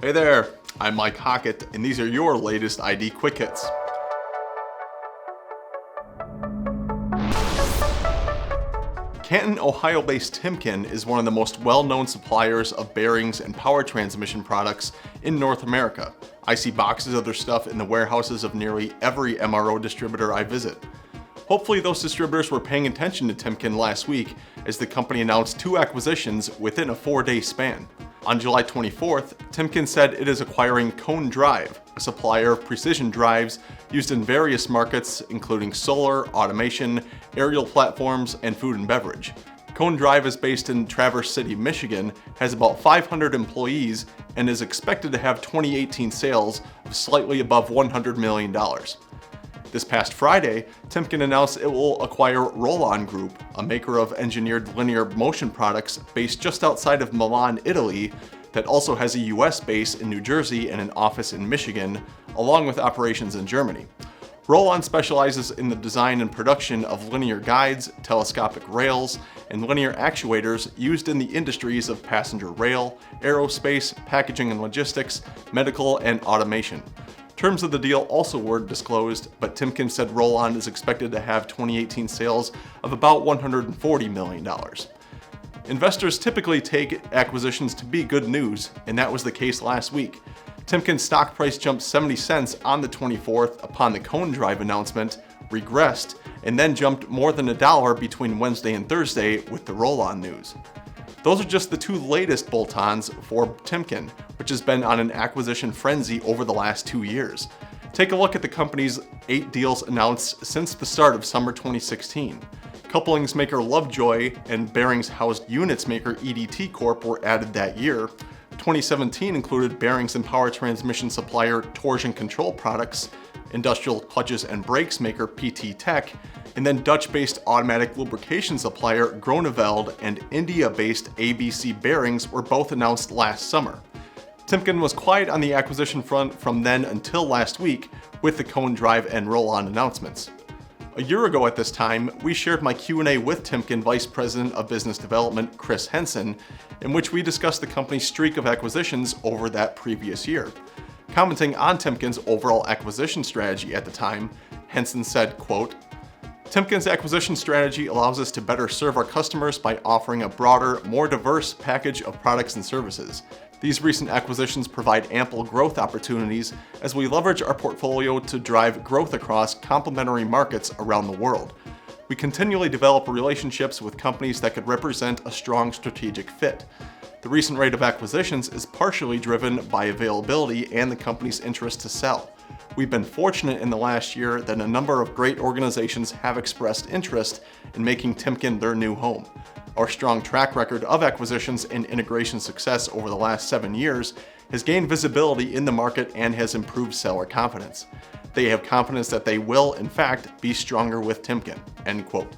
Hey there, I'm Mike Hockett, and these are your latest ID Quick Hits. Canton, Ohio-based Timken is one of the most well-known suppliers of bearings and power transmission products in North America. I see boxes of their stuff in the warehouses of nearly every MRO distributor I visit. Hopefully those distributors were paying attention to Timken last week as the company announced 2 acquisitions within a 4-day span. On July 24th, Timken said it is acquiring Cone Drive, a supplier of precision drives used in various markets including solar, automation, aerial platforms, and food and beverage. Cone Drive is based in Traverse City, Michigan, has about 500 employees, and is expected to have 2018 sales of slightly above $100 million. This past Friday, Timken announced it will acquire Rowland Group, a maker of engineered linear motion products based just outside of Milan, Italy, that also has a US base in New Jersey and an office in Michigan, along with operations in Germany. Rowland specializes in the design and production of linear guides, telescopic rails, and linear actuators used in the industries of passenger rail, aerospace, packaging and logistics, medical, and automation. Terms of the deal also were disclosed, but Timken said Rowland is expected to have 2018 sales of about $140 million. Investors typically take acquisitions to be good news, and that was the case last week. Timken's stock price jumped 70 cents on the 24th upon the Cone Drive announcement, regressed, and then jumped more than $1 between Wednesday and Thursday with the Rowland news. Those are just the 2 latest bolt-ons for Timken, which has been on an acquisition frenzy over the last 2 years. Take a look at the company's 8 deals announced since the start of summer 2016. Couplings maker Lovejoy and bearings housed units maker EDT Corp were added that year. 2017 included bearings and power transmission supplier Torsion Control Products, industrial clutches and brakes maker PT Tech, and then Dutch-based automatic lubrication supplier Groeneveld and India-based ABC Bearings were both announced last summer. Timken was quiet on the acquisition front from then until last week with the Cone Drive and Rowland announcements. A year ago at this time, we shared my Q&A with Timken Vice President of Business Development Chris Henson, in which we discussed the company's streak of acquisitions over that previous year. Commenting on Timken's overall acquisition strategy at the time, Henson said, quote, "Timken's acquisition strategy allows us to better serve our customers by offering a broader, more diverse package of products and services. These recent acquisitions provide ample growth opportunities as we leverage our portfolio to drive growth across complementary markets around the world. We continually develop relationships with companies that could represent a strong strategic fit. The recent rate of acquisitions is partially driven by availability and the company's interest to sell. We've been fortunate in the last year that a number of great organizations have expressed interest in making Timken their new home. Our strong track record of acquisitions and integration success over the last 7 years has gained visibility in the market and has improved seller confidence. They have confidence that they will, in fact, be stronger with Timken." End quote.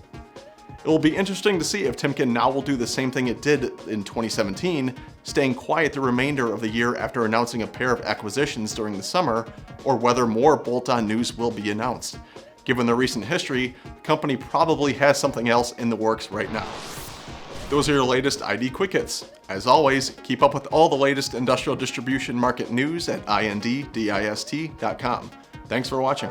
It will be interesting to see if Timken now will do the same thing it did in 2017, staying quiet the remainder of the year after announcing a pair of acquisitions during the summer, or whether more bolt-on news will be announced. Given the recent history, the company probably has something else in the works right now. Those are your latest ID Quick Hits. As always, keep up with all the latest industrial distribution market news at indist.com. Thanks for watching.